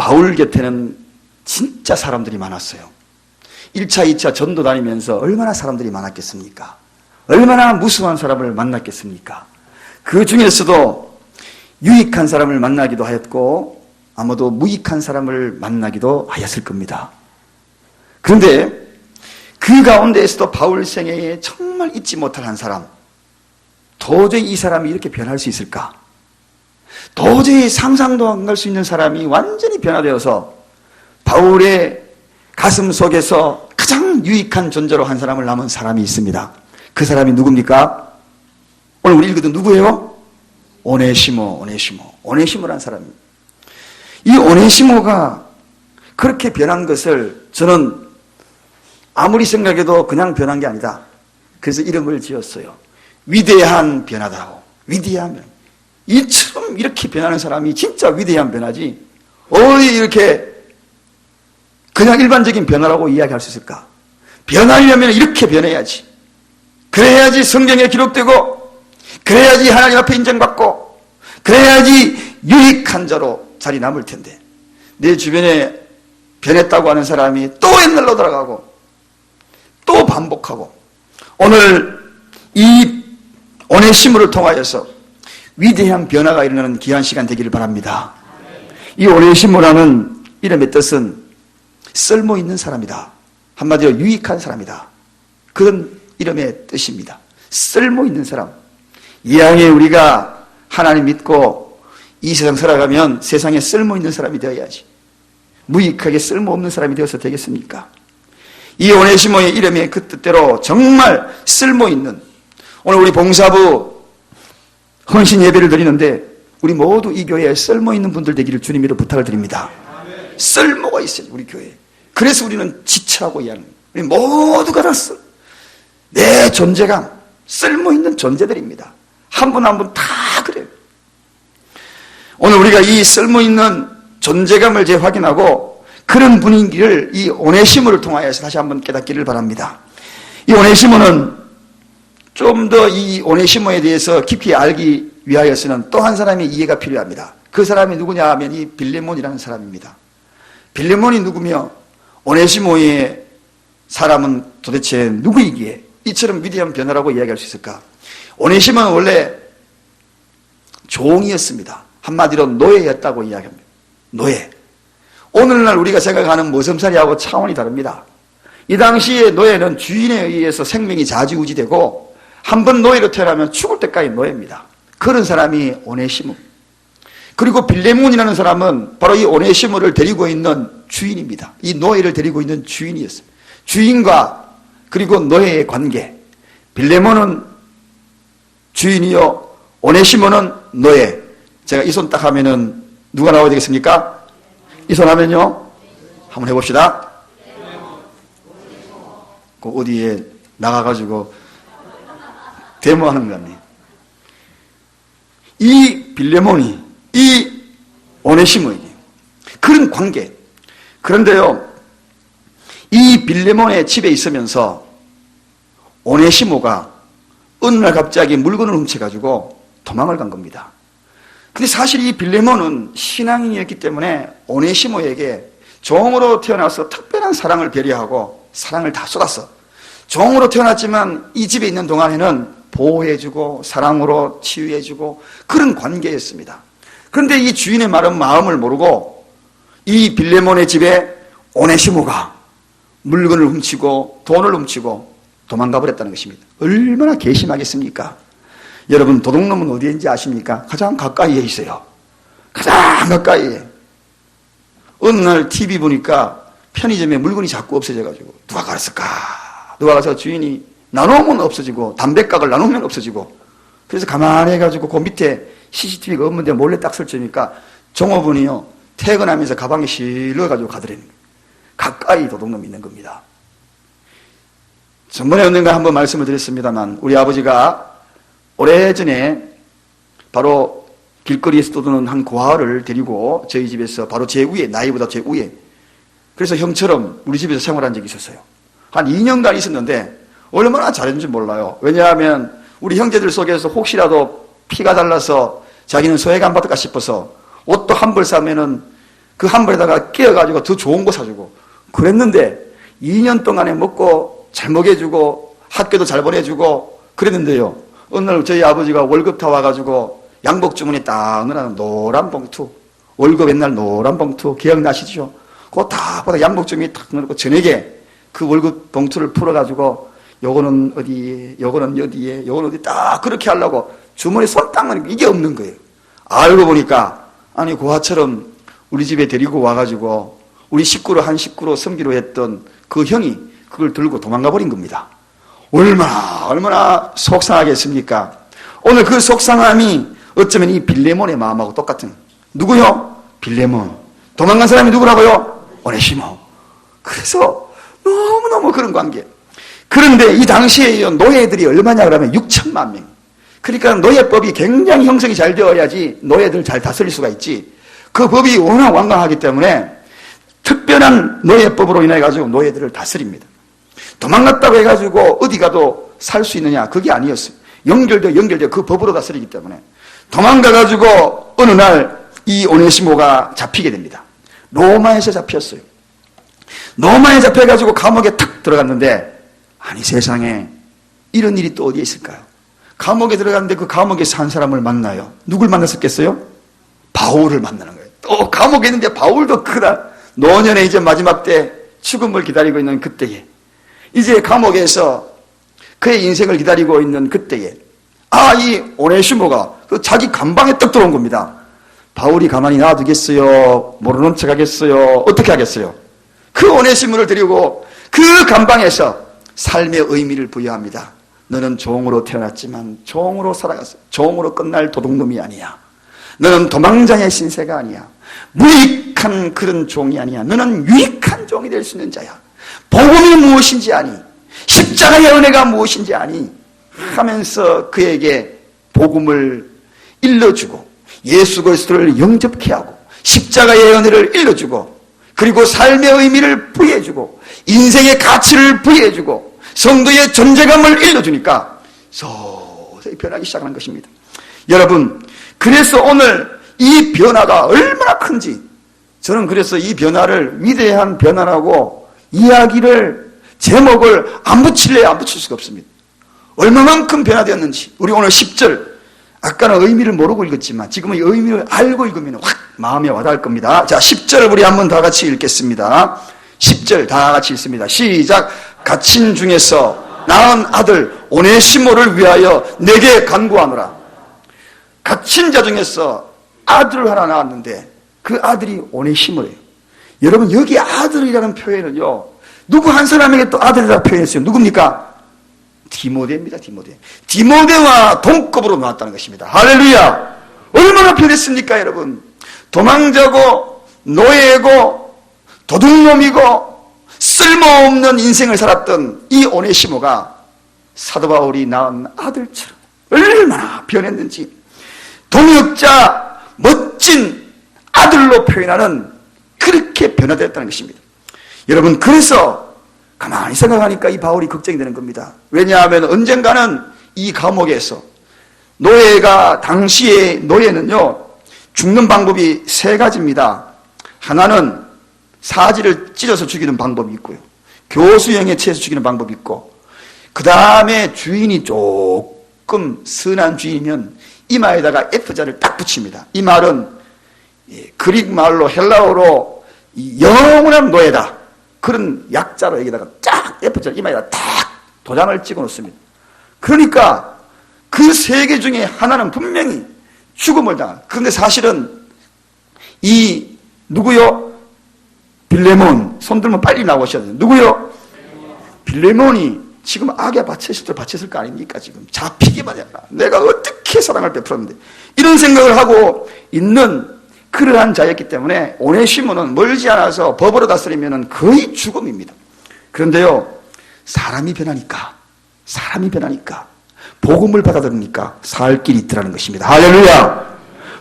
바울 곁에는 진짜 사람들이 많았어요. 1차, 2차 전도 다니면서 얼마나 사람들이 많았겠습니까? 얼마나 무수한 사람을 만났겠습니까? 그 중에서도 유익한 사람을 만나기도 하였고 아마도 무익한 사람을 만나기도 하였을 겁니다. 그런데 그 가운데에서도 바울 생애에 정말 잊지 못할 한 사람, 도저히 이 사람이 이렇게 변할 수 있을까? 도저히 상상도 안 갈 수 있는 사람이 완전히 변화되어서 바울의 가슴 속에서 가장 유익한 존재로 한 사람을 남은 사람이 있습니다. 그 사람이 누굽니까? 오늘 우리 읽거든 누구예요? 오네시모라는 사람입니다. 이 오네시모가 그렇게 변한 것을 저는 아무리 생각해도 그냥 변한 게 아니다. 그래서 이름을 지었어요. 위대한 변화다고. 위대한 변화. 이처럼 이렇게 변하는 사람이 진짜 위대한 변화지 어디 이렇게 그냥 일반적인 변화라고 이야기할 수 있을까? 변하려면 이렇게 변해야지. 그래야지 성경에 기록되고 그래야지 하나님 앞에 인정받고 그래야지 유익한 자로 자리 남을 텐데 내 주변에 변했다고 하는 사람이 또 옛날로 돌아가고 또 반복하고 오늘 이 오네시모를 통하여서 위대한 변화가 일어나는 귀한 시간 되기를 바랍니다. 이 오네시모라는 이름의 뜻은 쓸모있는 사람이다. 한마디로 유익한 사람이다. 그런 이름의 뜻입니다. 쓸모있는 사람. 이왕에 우리가 하나님 믿고 이 세상 살아가면 세상에 쓸모있는 사람이 되어야지. 무익하게 쓸모없는 사람이 되어서 되겠습니까? 이 오네시모의 이름의 그 뜻대로 정말 쓸모있는, 오늘 우리 봉사부 헌신 예배를 드리는데 우리 모두 이 교회에 쓸모있는 분들 되기를 주님으로 부탁을 드립니다. 쓸모가 있어요, 우리 교회에. 그래서 우리는 지체하고 이해하는 거예요. 우리 모두가 다 내 존재감, 쓸모있는 존재들입니다. 한 분 한 분 다 그래요. 오늘 우리가 이 쓸모있는 존재감을 재확인하고 그런 분위기를 이 오네시모를 통하여서 다시 한번 깨닫기를 바랍니다. 이 오네시모는 좀 더 이 오네시모에 대해서 깊이 알기 위하여서는 또 한 사람의 이해가 필요합니다. 그 사람이 누구냐 하면 이 빌레몬이라는 사람입니다. 빌레몬이 누구며 오네시모의 사람은 도대체 누구이기에 이처럼 위대한 변화라고 이야기할 수 있을까? 오네시모는 원래 종이었습니다. 한마디로 노예였다고 이야기합니다. 노예. 오늘날 우리가 생각하는 모섬살이하고 차원이 다릅니다. 이 당시에 노예는 주인에 의해서 생명이 좌지우지되고 한 번 노예로 태어나면 죽을 때까지 노예입니다. 그런 사람이 오네시모. 그리고 빌레몬이라는 사람은 바로 이 오네시모를 데리고 있는 주인입니다. 이 노예를 데리고 있는 주인이었습니다. 주인과 그리고 노예의 관계. 빌레몬은 주인이요, 오네시모는 노예. 제가 이 손 딱 하면은 누가 나와야 되겠습니까? 이 손 하면요, 한번 해봅시다. 그 어디에 나가가지고 데모하는 거 같네. 이 빌레몬이 이 오네시모에게 그런 관계. 그런데요, 이 빌레몬의 집에 있으면서 오네시모가 어느 날 갑자기 물건을 훔쳐가지고 도망을 간 겁니다. 근데 사실 이 빌레몬은 신앙인이었기 때문에 오네시모에게 종으로 태어나서 특별한 사랑을 배려하고 사랑을 다 쏟았어. 종으로 태어났지만 이 집에 있는 동안에는 보호해주고 사랑으로 치유해주고 그런 관계였습니다. 그런데 이 주인의 마음을 모르고 이 빌레몬의 집에 오네시모가 물건을 훔치고 돈을 훔치고 도망가 버렸다는 것입니다. 얼마나 괘씸하겠습니까? 여러분, 도둑놈은 어디에 있는지 아십니까? 가장 가까이에 있어요. 가장 가까이에. 어느 날 TV 보니까 편의점에 물건이 자꾸 없어져가지고 누가 갔을까? 누가 가서 주인이 나누면 없어지고 담배각을 나누면 없어지고, 그래서 가만히 해가지고 그 밑에 CCTV가 없는데 몰래 딱 설치니까 종업원이요 퇴근하면서 가방에 실어가지고 가더라는 거예요. 가까이 도둑놈이 있는 겁니다. 전번에 언젠가 한번 말씀을 드렸습니다만 우리 아버지가 오래전에 바로 길거리에서 떠드는 한 고아를 데리고 저희 집에서 바로 제 위에, 나이보다 제 위에, 그래서 형처럼 우리 집에서 생활한 적이 있었어요. 한 2년간 있었는데 얼마나 잘했는지 몰라요. 왜냐하면 우리 형제들 속에서 혹시라도 피가 달라서 자기는 소외감 받을까 싶어서 옷도 한 벌 사면은 그 한 벌에다가 끼워가지고 더 좋은 거 사주고 그랬는데 2년 동안에 먹고 잘 먹여주고 학교도 잘 보내주고 그랬는데요. 어느 날 저희 아버지가 월급 다 와가지고 양복 주머니 딱 넣어놓은 노란 봉투, 월급 옛날 노란 봉투 기억나시죠? 그거 다 보다 양복 주머니 딱 넣어놓고 저녁에 그 월급 봉투를 풀어가지고 요거는 어디에, 요거는 어디에, 요거는 어디 딱 그렇게 하려고 주머니 손 딱 넣으니까 이게 없는 거예요. 알고 보니까 아니 고아처럼 우리 집에 데리고 와가지고 우리 식구로 한 식구로 섬기로 했던 그 형이 그걸 들고 도망가 버린 겁니다. 얼마나 속상하겠습니까? 오늘 그 속상함이 어쩌면 이 빌레몬의 마음하고 똑같은, 누구요? 빌레몬. 도망간 사람이 누구라고요? 오네시모. 그래서 너무너무 그런 관계. 그런데 이 당시에 노예들이 얼마냐 그러면 6천만 명. 그러니까 노예법이 굉장히 형성이 잘 되어야지 노예들을 잘 다스릴 수가 있지. 그 법이 워낙 완강하기 때문에 특별한 노예법으로 인해 가지고 노예들을 다스립니다. 도망갔다고 해가지고 어디 가도 살 수 있느냐? 그게 아니었어요. 연결돼 그 법으로 다스리기 때문에 도망가가지고 어느 날 이 오네시모가 잡히게 됩니다. 로마에서 잡혔어요. 로마에 잡혀가지고 감옥에 탁 들어갔는데 아니 세상에 이런 일이 또 어디에 있을까요? 감옥에 들어갔는데 그 감옥에서 한 사람을 만나요. 누굴 만났었겠어요? 바울을 만나는 거예요. 또 감옥에 있는데 바울도 그날 노년에 이제 마지막 때 죽음을 기다리고 있는 그때에 이제 감옥에서 그의 인생을 기다리고 있는 그때에 이 오네시모가 그 자기 감방에 떡 들어온 겁니다. 바울이 가만히 놔두겠어요? 모르는 척 하겠어요? 어떻게 하겠어요? 그 오네시모를 데리고 그 감방에서 삶의 의미를 부여합니다. 너는 종으로 태어났지만 종으로 살아갔어. 종으로 끝날 도둑놈이 아니야. 너는 도망자의 신세가 아니야. 무익한 그런 종이 아니야. 너는 유익한 종이 될 수 있는 자야. 복음이 무엇인지 아니? 십자가의 은혜가 무엇인지 아니? 하면서 그에게 복음을 일러주고 예수 그리스도를 영접케 하고 십자가의 은혜를 일러주고 그리고 삶의 의미를 부여해주고 인생의 가치를 부여해주고 성도의 존재감을 일러주니까 서서히 변하기 시작하는 것입니다. 여러분, 그래서 오늘 이 변화가 얼마나 큰지 저는 그래서 이 변화를 위대한 변화라고 이야기를 제목을 안 붙일래야 안 붙일 수가 없습니다. 얼마만큼 변화되었는지 우리 오늘 10절 아까는 의미를 모르고 읽었지만 지금은 의미를 알고 읽으면 확 마음에 와닿을 겁니다. 자, 10절을 우리 한번 다 같이 읽겠습니다. 10절 다 같이 읽습니다. 시작. 갇힌 중에서 낳은 아들 오네시모를 위하여 내게 간구하노라. 갇힌 자 중에서 아들을 하나 낳았는데 그 아들이 오네시모예요. 여러분 여기 아들이라는 표현은요 누구 한 사람에게 또 아들이라고 표현했어요. 누굽니까? 디모데입니다. 디모데와 동급으로 나왔다는 것입니다. 할렐루야. 얼마나 변했습니까 여러분. 도망자고 노예고 도둑놈이고 쓸모없는 인생을 살았던 이 오네시모가 사도 바울이 낳은 아들처럼 얼마나 변했는지 동역자 멋진 아들로 표현하는 그렇게 변화되었다는 것입니다. 여러분 그래서 가만히 생각하니까 이 바울이 걱정이 되는 겁니다. 왜냐하면 언젠가는 이 감옥에서 노예가 당시의 노예는요 죽는 방법이 세 가지입니다. 하나는 사지를 찢어서 죽이는 방법이 있고요. 교수형에 채서 죽이는 방법이 있고 그 다음에 주인이 조금 선한 주인이면 이마에다가 F자를 딱 붙입니다. 이 말은 그릭 말로 헬라어로 영원한 노예다. 그런 약자로 여기다가 쫙 F자를 이마에다 딱 도장을 찍어 놓습니다. 그러니까 그 세 개 중에 하나는 분명히 죽음을 당한. 그런데 사실은 이 누구요? 빌레몬. 손들면 빨리 나오셔야 돼요. 누구요? 빌레몬이 지금 악에 바쳤을 거 아닙니까? 지금 잡히기만 해라. 내가 어떻게 사랑을 베풀었는데 이런 생각을 하고 있는 그러한 자였기 때문에 오네시모는 멀지 않아서 법으로 다스리면 거의 죽음입니다. 그런데요 사람이 변하니까 복음을 받아들이니까 살 길이 있더라는 것입니다. 할렐루야.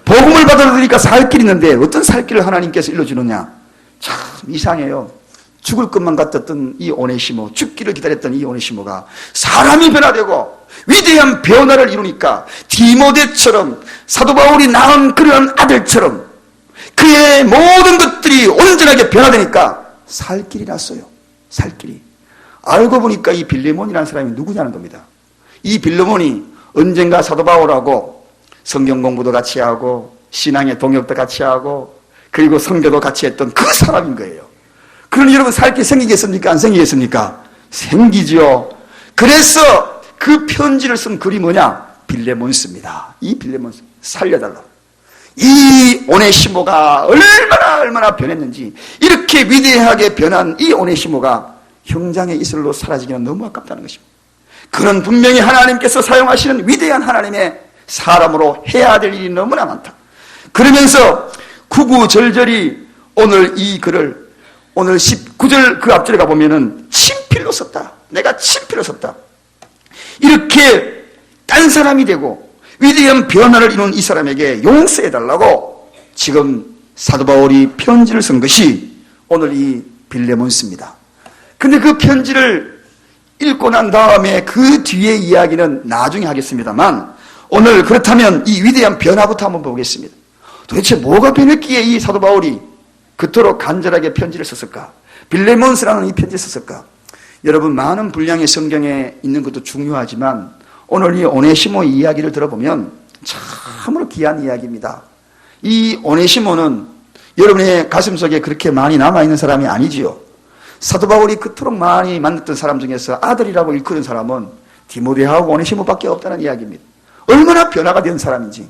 복음을 받아들이니까 살 길이 있는데 어떤 살 길을 하나님께서 일러주느냐. 참 이상해요. 죽을 것만 같았던 이 오네시모, 죽기를 기다렸던 이 오네시모가 사람이 변화되고 위대한 변화를 이루니까 디모데처럼 사도 바울이 낳은 그런 아들처럼 그의 모든 것들이 변화되니까 살 길이 났어요. 살 길이. 알고 보니까 이 빌레몬이라는 사람이 누구냐는 겁니다. 이 빌레몬이 언젠가 사도 바울하고 성경 공부도 같이 하고 신앙의 동역도 같이 하고 그리고 선교도 같이 했던 그 사람인 거예요. 그러니 여러분 살 길이 생기겠습니까? 안 생기겠습니까? 생기죠. 그래서 그 편지를 쓴 글이 뭐냐? 빌레몬스입니다. 이 빌레몬스 살려달라. 이 오네시모가 얼마나 변했는지, 이렇게 위대하게 변한 이 오네시모가 형장의 이슬로 사라지기는 너무 아깝다는 것입니다. 그는 분명히 하나님께서 사용하시는 위대한 하나님의 사람으로 해야 될 일이 너무나 많다. 그러면서 구구절절히 오늘 이 글을, 오늘 19절 그 앞절에 가보면은 친필로 썼다. 내가 친필로 썼다. 이렇게 딴 사람이 되고 위대한 변화를 이룬 이 사람에게 용서해달라고 지금 사도 바울이 편지를 쓴 것이 오늘 이 빌레몬스입니다. 근데 그 편지를 읽고 난 다음에 그 뒤의 이야기는 나중에 하겠습니다만, 오늘 그렇다면 이 위대한 변화부터 한번 보겠습니다. 도대체 뭐가 변했기에 이 사도 바울이 그토록 간절하게 편지를 썼을까? 빌레몬스라는 이 편지를 썼을까? 여러분, 많은 분량의 성경에 있는 것도 중요하지만 오늘 이 오네시모 이야기를 들어보면 참으로 귀한 이야기입니다. 이 오네시모는 여러분의 가슴속에 그렇게 많이 남아있는 사람이 아니지요. 사도 바울이 그토록 많이 만났던 사람 중에서 아들이라고 일컫는 사람은 디모데하고 오네시모밖에 없다는 이야기입니다. 얼마나 변화가 된 사람인지,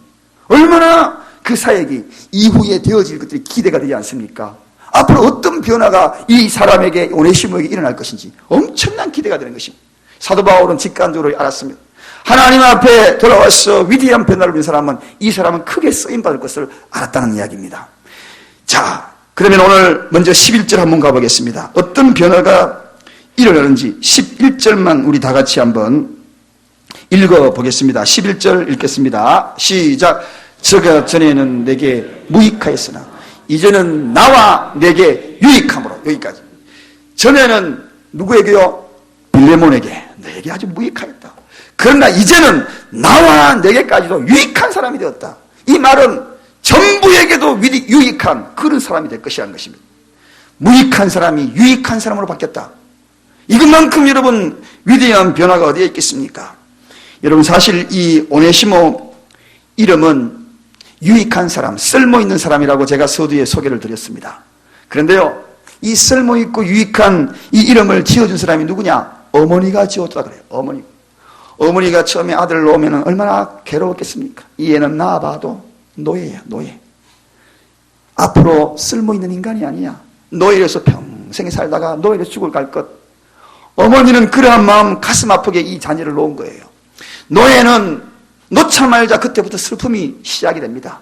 얼마나 그 사역이 이후에 되어질 것들이 기대가 되지 않습니까? 앞으로 어떤 변화가 이 사람에게, 오네시모에게 일어날 것인지 엄청난 기대가 되는 것입니다. 사도 바울은 직관적으로 알았습니다. 하나님 앞에 돌아와서 위대한 변화를 본 사람은, 이 사람은 크게 쓰임받을 것을 알았다는 이야기입니다. 자, 그러면 오늘 먼저 11절 한번 가보겠습니다. 어떤 변화가 일어나는지 11절만 우리 다 같이 한번 읽어보겠습니다. 11절 읽겠습니다. 시작. 저가 전에는 내게 무익하였으나 이제는 나와 내게 유익함으로. 여기까지. 전에는 누구에게요? 빌레몬에게. 내게 아주 무익하였다. 그러나 이제는 나와 내게까지도 유익한 사람이 되었다. 이 말은 전부에게도 유익한 그런 사람이 될 것이라는 것입니다. 무익한 사람이 유익한 사람으로 바뀌었다. 이것만큼 여러분 위대한 변화가 어디에 있겠습니까? 여러분, 사실 이 오네시모 이름은 유익한 사람, 쓸모있는 사람이라고 제가 서두에 소개를 드렸습니다. 그런데요, 이 쓸모있고 유익한 이 이름을 지어준 사람이 누구냐? 어머니가 지었다 그래요. 어머니가 처음에 아들을 놓으면 얼마나 괴로웠겠습니까? 이 애는 낳아봐도 노예야, 노예. 앞으로 쓸모있는 인간이 아니야. 노예로서 평생 살다가 노예로 죽을 갈 것. 어머니는 그러한 마음 가슴 아프게 이 자녀를 놓은 거예요. 노예는 놓자 말자 그때부터 슬픔이 시작이 됩니다.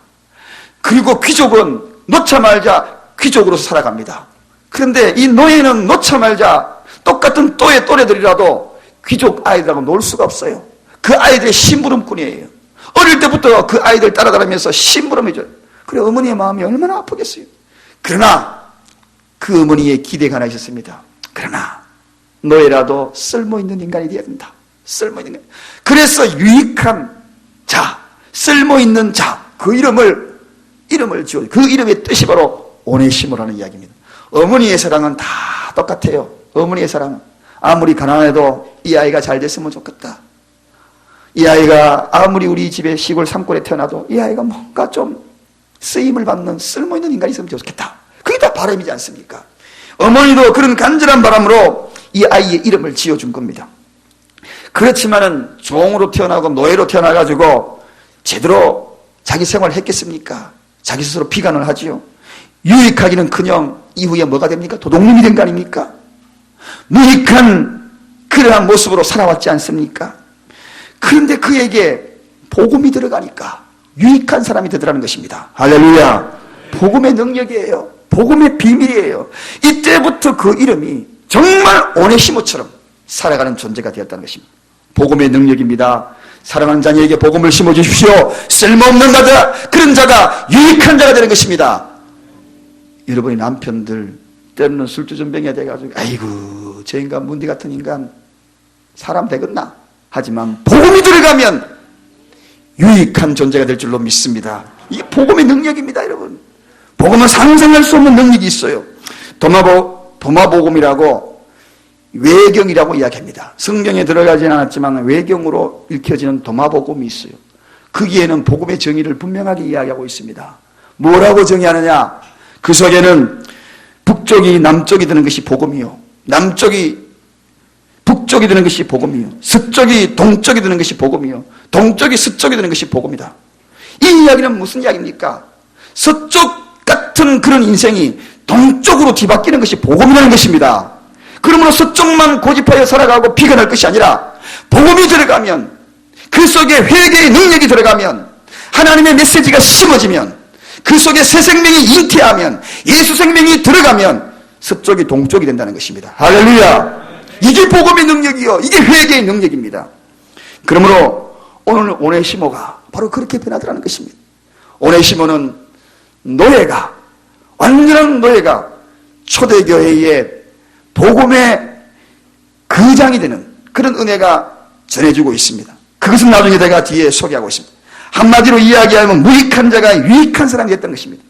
그리고 귀족은 놓자 말자 귀족으로서 살아갑니다. 그런데 이 노예는 놓자 말자 똑같은 또래들이라도 귀족 아이들하고 놀 수가 없어요. 그 아이들의 심부름꾼이에요. 어릴 때부터 그 아이들 따라다니면서 심부름해줘요. 그래, 어머니의 마음이 얼마나 아프겠어요. 그러나 그 어머니의 기대가 하나 있었습니다. 그러나 너희라도 쓸모있는 인간이 되어야 된다. 쓸모있는 인간. 그래서 유익한 자, 쓸모있는 자, 그 이름을 지어, 그 이름의 뜻이 바로 오네시모라는 이야기입니다. 어머니의 사랑은 다 똑같아요. 어머니의 사랑은 아무리 가난해도 이 아이가 잘 됐으면 좋겠다. 이 아이가 아무리 우리 집에 시골 산골에 태어나도 이 아이가 뭔가 좀 쓰임을 받는 쓸모있는 인간이 있으면 좋겠다. 그게 다 바람이지 않습니까? 어머니도 그런 간절한 바람으로 이 아이의 이름을 지어준 겁니다. 그렇지만은 종으로 태어나고 노예로 태어나가지고 제대로 자기 생활을 했겠습니까? 자기 스스로 비관을 하지요. 유익하기는커녕 이후에 뭐가 됩니까? 도둑놈이 된 거 아닙니까? 무익한 그러한 모습으로 살아왔지 않습니까? 그런데 그에게 복음이 들어가니까 유익한 사람이 되더라는 것입니다. 할렐루야. 복음의 능력이에요. 복음의 비밀이에요. 이때부터 그 이름이 정말 오네시모처럼 살아가는 존재가 되었다는 것입니다. 복음의 능력입니다. 사랑하는 자녀에게 복음을 심어주십시오. 쓸모없는 자가, 그런 자가 유익한 자가 되는 것입니다. 여러분의 남편들 때로는 술주전병이 돼가지고 아이고 저 인간 문디 같은 인간 사람 되겠나? 하지만 복음이 들어가면 유익한 존재가 될 줄로 믿습니다. 이게 복음의 능력입니다. 여러분, 복음은 상상할 수 없는 능력이 있어요. 도마복음이라고 외경이라고 이야기합니다. 성경에 들어가지는 않았지만 외경으로 읽혀지는 도마복음이 있어요. 거기에는 복음의 정의를 분명하게 이야기하고 있습니다. 뭐라고 정의하느냐? 그 속에는 북쪽이 남쪽이 되는 것이 복음이요, 남쪽이 북쪽이 되는 것이 복음이요, 서쪽이 동쪽이 되는 것이 복음이요, 동쪽이 서쪽이 되는 것이 복음이다. 이 이야기는 무슨 이야기입니까? 서쪽 같은 그런 인생이 동쪽으로 뒤바뀌는 것이 복음이라는 것입니다. 그러므로 서쪽만 고집하여 살아가고 비관할 것이 아니라 복음이 들어가면, 그 속에 회개의 능력이 들어가면, 하나님의 메시지가 심어지면, 그 속에 새 생명이 잉태하면, 예수 생명이 들어가면 서쪽이 동쪽이 된다는 것입니다. 할렐루야! 이게 복음의 능력이요, 이게 회개의 능력입니다. 그러므로 오늘 오네시모가 바로 그렇게 변하더라는 것입니다. 오네시모는 노예가, 완전한 노예가 초대교회의 복음의 거장이 되는 그런 은혜가 전해지고 있습니다. 그것은 나중에 제가 뒤에 소개하고 있습니다. 한마디로 이야기하면 무익한 자가 유익한 사람이 됐다는 것입니다.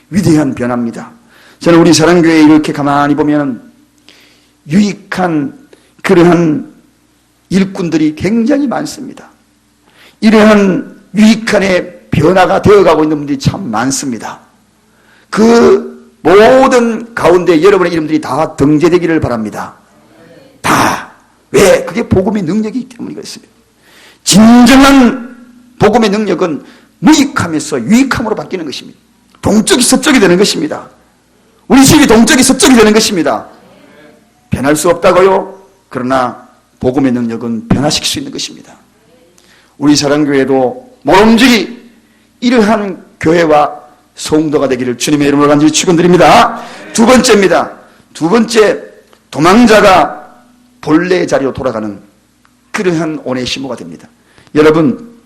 위대한 변화입니다. 저는 우리 사랑교회에 이렇게 가만히 보면 유익한 그러한 일꾼들이 굉장히 많습니다. 이러한 유익한의 변화가 되어가고 있는 분들이 참 많습니다. 그 모든 가운데 여러분의 이름들이 다 등재되기를 바랍니다. 다. 왜? 그게 복음의 능력이기 때문에 그렇습니다. 진정한 복음의 능력은 무익함에서 유익함으로 바뀌는 것입니다. 동쪽이 서쪽이 되는 것입니다. 우리 집이 동쪽이 서쪽이 되는 것입니다. 변할 수 없다고요? 그러나 복음의 능력은 변화시킬 수 있는 것입니다. 우리 사랑교회도 모름지기 이러한 교회와 성도가 되기를 주님의 이름으로 간절히 축원드립니다. 두 번째입니다. 두 번째, 도망자가 본래의 자리로 돌아가는 그러한 오네시모가 됩니다. 여러분,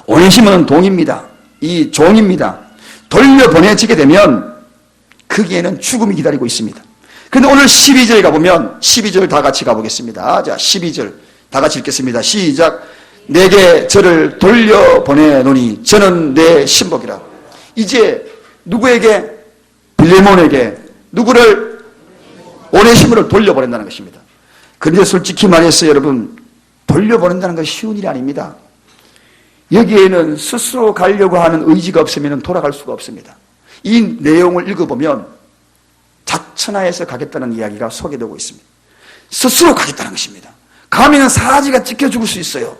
오네시모는 동입니다. 이 종입니다. 돌려보내지게 되면 거기에는 죽음이 기다리고 있습니다. 그런데 오늘 12절 가보면 12절 다 같이 가보겠습니다. 자, 12절 다 같이 읽겠습니다. 시작. 내게 저를 돌려보내노니 저는 내 신복이라. 이제 누구에게? 빌레몬에게 누구를? 오네시모를 돌려보낸다는 것입니다. 그런데 솔직히 말해서 여러분, 돌려보낸다는 것이 쉬운 일이 아닙니다. 여기에는 스스로 가려고 하는 의지가 없으면 돌아갈 수가 없습니다. 이 내용을 읽어보면 자천하에서 가겠다는 이야기가 소개되고 있습니다. 스스로 가겠다는 것입니다. 가면은 사지가 찢겨 죽을 수 있어요.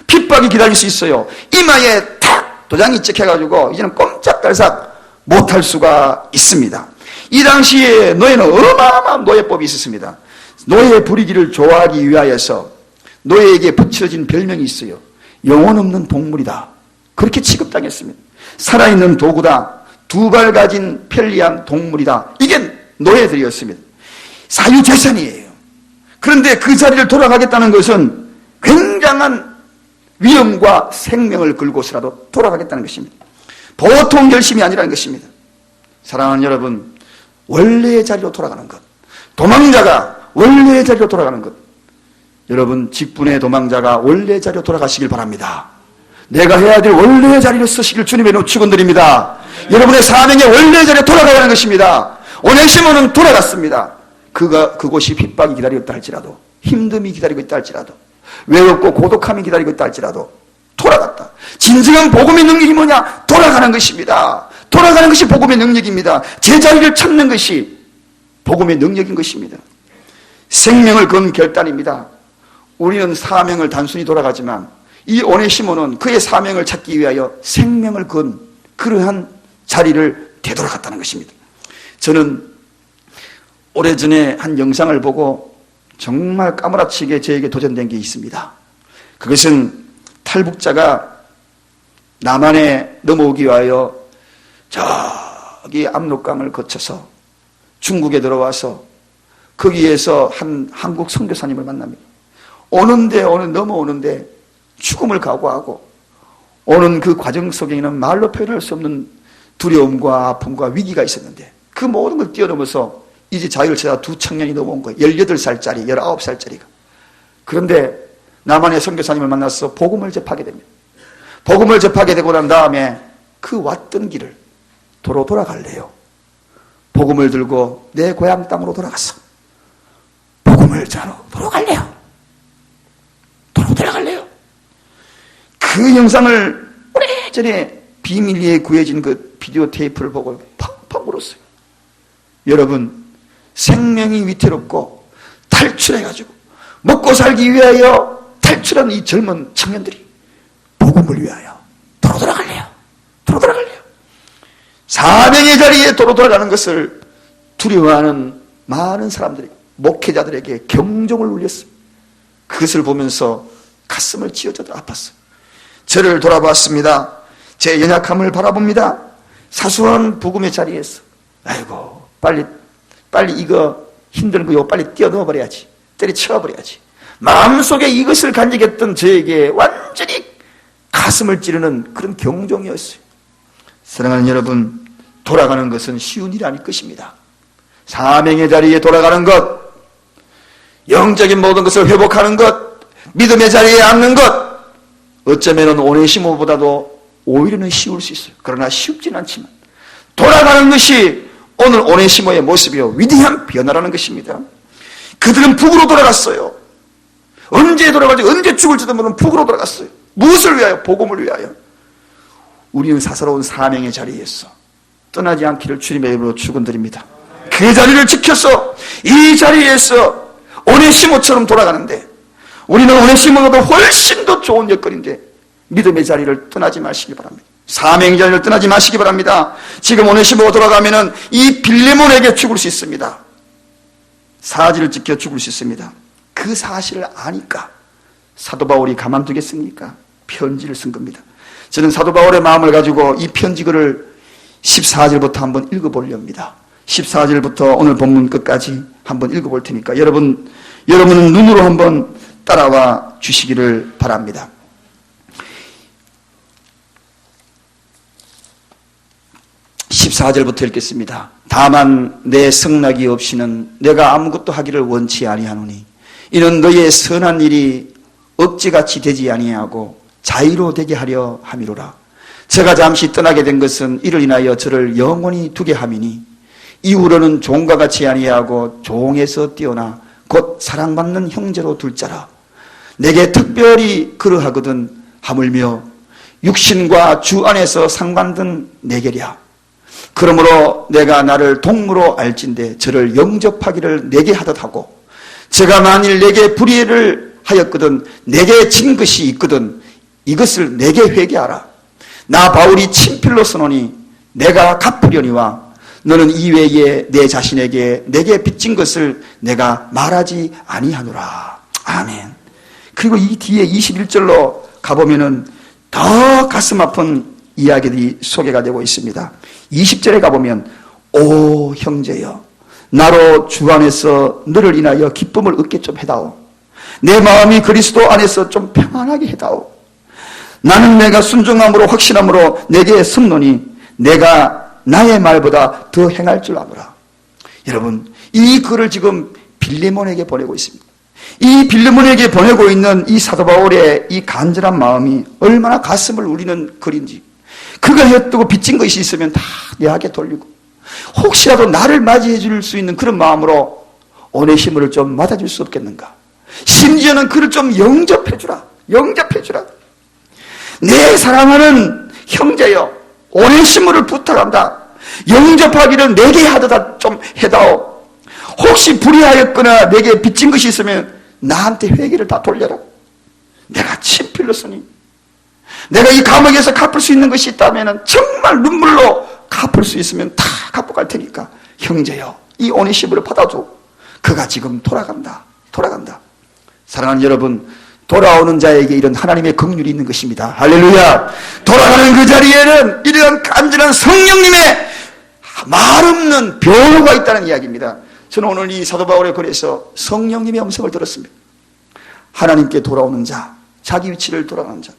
핍박이 기다릴 수 있어요. 이마에 탁 도장이 찍혀가지고 이제는 꼼짝달싹 못할 수가 있습니다. 이 당시에 노예는 어마어마한 노예법이 있었습니다. 노예 부리기를 좋아하기 위하여서 노예에게 붙여진 별명이 있어요. 영혼 없는 동물이다. 그렇게 취급당했습니다. 살아있는 도구다. 두 발 가진 편리한 동물이다. 이게 노예들이었습니다. 사유재산이에요. 그런데 그 자리를 돌아가겠다는 것은 굉장한 위험과 생명을 걸고서라도 돌아가겠다는 것입니다. 보통 결심이 아니라는 것입니다. 사랑하는 여러분, 원래의 자리로 돌아가는 것, 도망자가 원래의 자리로 돌아가는 것, 여러분 직분의 도망자가 원래의 자리로 돌아가시길 바랍니다. 내가 해야 될 원래의 자리를 쓰시길 주님의 축원드립니다. 여러분의 사명의 원래의 자리에 돌아가야 하는 것입니다. 오네시모는 돌아갔습니다. 그곳이 핍박이 기다리고 있다 할지라도, 힘듦이 기다리고 있다 할지라도, 외롭고 고독함이 기다리고 있다 할지라도 돌아갔다. 진정한 복음의 능력이 뭐냐? 돌아가는 것입니다. 돌아가는 것이 복음의 능력입니다. 제자리를 찾는 것이 복음의 능력인 것입니다. 생명을 건 결단입니다. 우리는 사명을 단순히 돌아가지만 이 오네시모는 그의 사명을 찾기 위하여 생명을 건 그러한 자리를 되돌아갔다는 것입니다. 저는 오래전에 한 영상을 보고 정말 까무라치게 저에게 도전된 게 있습니다. 그것은 탈북자가 남한에 넘어오기 위하여 저기 압록강을 거쳐서 중국에 들어와서 거기에서 한 한국 선교사님을 만납니다. 넘어오는데 죽음을 각오하고 오는 그 과정 속에는 말로 표현할 수 없는 두려움과 아픔과 위기가 있었는데 그 모든 걸 뛰어넘어서 이제 자유를 찾아 두 청년이 넘어온 거예요. 18살짜리, 19살짜리가. 그런데 남한의 선교사님을 만나서 복음을 접하게 됩니다. 복음을 접하게 되고 난 다음에 그 왔던 길을 도로 돌아갈래요. 복음을 들고 내 고향 땅으로 돌아갔어. 복음을 전하러 돌아갈래요. 돌아갈래요. 그 영상을 오래전에 비밀리에 구해진 그 비디오 테이프를 보고 펑펑 울었어요. 여러분, 생명이 위태롭고 탈출해가지고 먹고 살기 위하여 탈출한 이 젊은 청년들이 복음을 위하여 도로 돌아갈래요. 사명의 자리에 도로 돌아가는 것을 두려워하는 많은 사람들이, 목회자들에게 경종을 울렸습니다. 그것을 보면서 가슴을 쥐어져도 아팠어요. 저를 돌아봤습니다. 제 연약함을 바라봅니다. 사소한 복음의 자리에서 아이고 빨리 이거 힘든 거 빨리 뛰어넣어버려야지, 때려치워버려야지, 마음속에 이것을 간직했던 저에게 완전히 가슴을 찌르는 그런 경종이었어요. 사랑하는 여러분, 돌아가는 것은 쉬운 일이 아닐 것입니다. 사명의 자리에 돌아가는 것, 영적인 모든 것을 회복하는 것, 믿음의 자리에 앉는 것, 어쩌면 오네시모보다도 오히려는 쉬울 수 있어요. 그러나 쉽지는 않지만 돌아가는 것이 오늘 오네시모의 모습이요, 위대한 변화라는 것입니다. 그들은 북으로 돌아갔어요. 언제 돌아갈지, 언제 죽을지도 모르는 북으로 돌아갔어요. 무엇을 위하여? 복음을 위하여. 우리는 사사로운 사명의 자리에서 떠나지 않기를 주님의 이름으로 축원드립니다. 그 자리를 지켜서 이 자리에서 오네시모처럼 돌아가는데, 우리는 오네시모보다 훨씬 더 좋은 여건인데 믿음의 자리를 떠나지 마시기 바랍니다. 사명의 자리를 떠나지 마시기 바랍니다. 지금 오네시모가 돌아가면은 이 빌레몬에게 죽을 수 있습니다. 사지를 지켜 죽을 수 있습니다. 그 사실을 아니까 사도 바울이 가만두겠습니까? 편지를 쓴 겁니다. 저는 사도 바울의 마음을 가지고 이 편지글을 14절부터 한번 읽어보려 합니다. 14절부터 오늘 본문 끝까지 한번 읽어볼 테니까 여러분은 눈으로 한번 따라와 주시기를 바랍니다. 14절부터 읽겠습니다. 다만 내 성낙이 없이는 내가 아무것도 하기를 원치 아니하노니 이는 너의 선한 일이 억지같이 되지 아니하고 자유로 되게 하려 함이로라. 제가 잠시 떠나게 된 것은 이를 인하여 저를 영원히 두게 함이니 이후로는 종과 같이 아니하고 종에서 뛰어나 곧 사랑받는 형제로 둘 자라. 내게 특별히 그러하거든 하물며 육신과 주 안에서 상관된 내게랴. 그러므로 내가 나를 동무로 알진대 저를 영접하기를 내게 하듯 하고, 제가 만일 내게 불의를 하였거든 내게 진 것이 있거든 이것을 내게 회개하라. 나 바울이 친필로 써노니 내가 갚으려니와 너는 이외에 내 자신에게 내게 빚진 것을 내가 말하지 아니하노라. 아멘. 그리고 이 뒤에 21절로 가보면은 더 가슴 아픈 이야기들이 소개가 되고 있습니다. 20절에 가보면 오 형제여, 나로 주 안에서 너를 인하여 기쁨을 얻게 좀 해다오. 내 마음이 그리스도 안에서 좀 평안하게 해다오. 나는 내가 순종함으로 확신함으로 내게 섰노니 내가 나의 말보다 더 행할 줄 아노라. 여러분, 이 글을 지금 빌레몬에게 보내고 있습니다. 이 빌레몬에게 보내고 있는 이 사도 바울의 이 간절한 마음이 얼마나 가슴을 울리는 글인지, 그가 해두고 빚진 것이 있으면 다 내게 돌리고 혹시라도 나를 맞이해 줄 수 있는 그런 마음으로 오네시모를 좀 맞아줄 수 없겠는가. 심지어는 그를 좀 영접해주라. 내 사랑하는 형제여, 오네시모를 부탁한다. 영접하기를 내게 하듯 좀 해다오. 혹시 불의하였거나 내게 빚진 것이 있으면 나한테 회개를 다 돌려라. 내가 친필로 쓰니 내가 이 감옥에서 갚을 수 있는 것이 있다면 정말 눈물로 갚을 수 있으면 다 갚고 갈 테니까 형제여, 이 오네시모를 받아줘. 그가 지금 돌아간다. 사랑하는 여러분, 돌아오는 자에게 이런 하나님의 긍휼이 있는 것입니다. 할렐루야. 돌아가는 그 자리에는 이런 간절한 성령님의 말없는 변호가 있다는 이야기입니다. 저는 오늘 이 사도 바울의 글에서 성령님의 음성을 들었습니다. 하나님께 돌아오는 자, 자기 위치를 돌아가는 자,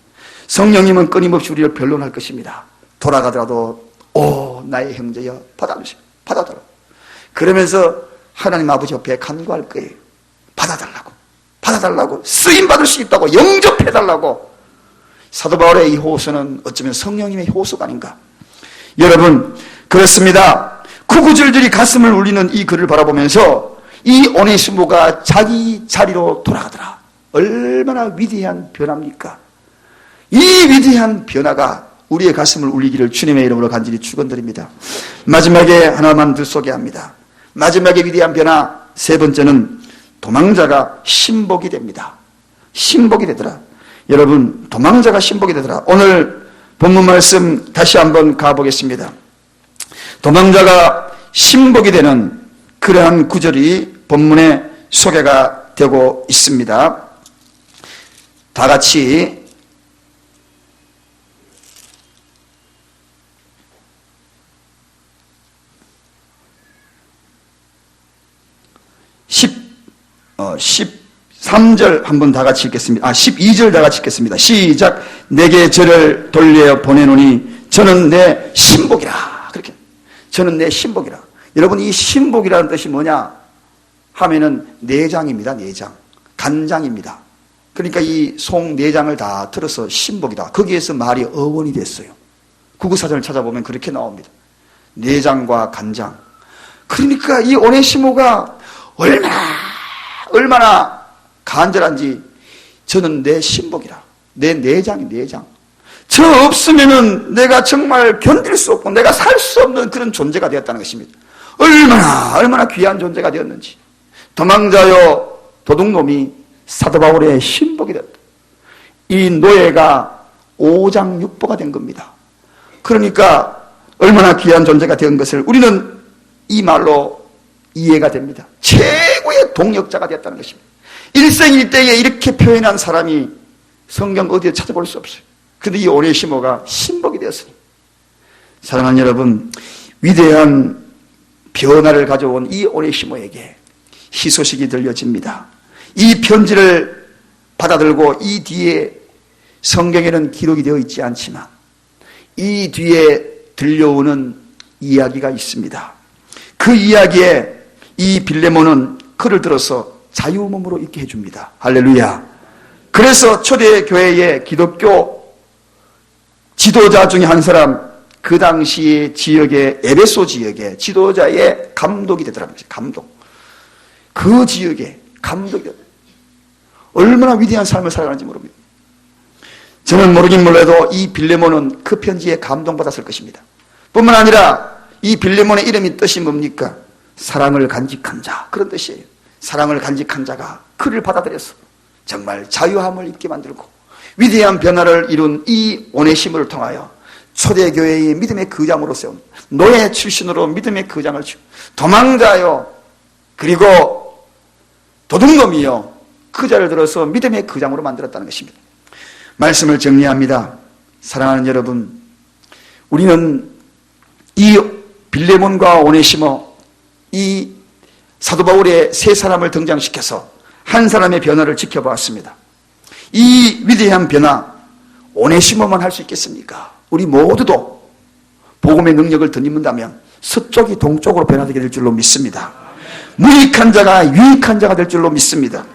성령님은 끊임없이 우리를 변론할 것입니다. 돌아가더라도 오 나의 형제여 받아주세요. 받아달라고. 그러면서 하나님 아버지 옆에 간구할 거예요. 받아달라고, 쓰임받을 수 있다고, 영접해달라고. 사도 바울의 이 호소는 어쩌면 성령님의 호소가 아닌가. 여러분, 그렇습니다. 그 구절들이 가슴을 울리는 이 글을 바라보면서 이 오네시모가 자기 자리로 돌아가더라. 얼마나 위대한 변화입니까? 이 위대한 변화가 우리의 가슴을 울리기를 주님의 이름으로 간절히 축원드립니다. 마지막에 하나만 더 소개합니다. 마지막에 위대한 변화 세 번째는 도망자가 신복이 됩니다. 신복이 되더라. 여러분, 도망자가 신복이 되더라. 오늘 본문 말씀 다시 한번 가보겠습니다. 도망자가 신복이 되는 그러한 구절이 본문에 소개가 되고 있습니다. 다 같이 13절 한번 다 같이 읽겠습니다. 12절 다 같이 읽겠습니다. 시작. 내게 저를 돌려 보내노니 저는 내 신복이라. 그렇게. 저는 내 신복이라. 여러분, 이 신복이라는 뜻이 뭐냐 하면은 내장입니다. 내장. 간장입니다. 그러니까 이 송 내장을 다 틀어서 신복이다. 거기에서 말이 어원이 됐어요. 국어사전을 찾아보면 그렇게 나옵니다. 내장과 간장. 그러니까 이 오네시모가 얼마나 간절한지 저는 내 신복이라. 내 내장이 내장. 저 없으면은 내가 정말 견딜 수 없고 내가 살 수 없는 그런 존재가 되었다는 것입니다. 얼마나 귀한 존재가 되었는지. 도망자요 도둑놈이 사도 바울의 신복이 되었다. 이 노예가 오장육부가 된 겁니다. 그러니까 얼마나 귀한 존재가 된 것을 우리는 이 말로 이해가 됩니다. 최고의 동력자가 되었다는 것입니다. 일생일대에 이렇게 표현한 사람이 성경 어디에 찾아볼 수 없어요. 그런데 이 오네시모가 신복이 되었으니, 사랑하는 여러분, 위대한 변화를 가져온 이 오네시모에게 희소식이 들려집니다. 이 편지를 받아들고 이 뒤에 성경에는 기록이 되어 있지 않지만 이 뒤에 들려오는 이야기가 있습니다. 그 이야기에 이 빌레몬은 그를 들어서 자유몸으로 있게 해줍니다. 할렐루야. 그래서 초대교회의 기독교 지도자 중에 한 사람, 그 당시 지역의 에베소 지역의 지도자의 감독이 되더라고요. 감독. 그 지역의 감독이 되더라고요. 얼마나 위대한 삶을 살아가는지 모릅니다. 저는 모르긴 몰라도 이 빌레몬은 그 편지에 감동받았을 것입니다. 뿐만 아니라 이 빌레몬의 이름이 뜻이 뭡니까? 사랑을 간직한 자, 그런 뜻이에요. 사랑을 간직한 자가 그를 받아들여서 정말 자유함을 입게 만들고 위대한 변화를 이룬 이 오네시모를 통하여 초대교회의 믿음의 거장으로 세운, 노예 출신으로 믿음의 거장을 지고 도망자요 그리고 도둑놈이요 그 자를 들어서 믿음의 거장으로 만들었다는 것입니다. 말씀을 정리합니다. 사랑하는 여러분, 우리는 이 빌레몬과 오네시모, 이 사도 바울의 세 사람을 등장시켜서 한 사람의 변화를 지켜보았습니다. 이 위대한 변화, 오네시모만 할 수 있겠습니까? 우리 모두도 복음의 능력을 덧입는다면 서쪽이 동쪽으로 변화되게 될 줄로 믿습니다. 무익한 자가 유익한 자가 될 줄로 믿습니다.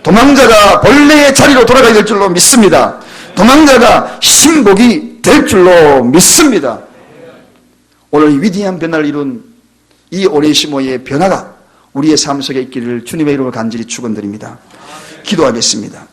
도망자가 본래의 자리로 돌아가게 될 줄로 믿습니다. 도망자가 신복이 될 줄로 믿습니다. 오늘 이 위대한 변화를 이룬 이 오네시모의 변화가 우리의 삶 속에 있기를 주님의 이름으로 간절히 축원드립니다. 기도하겠습니다.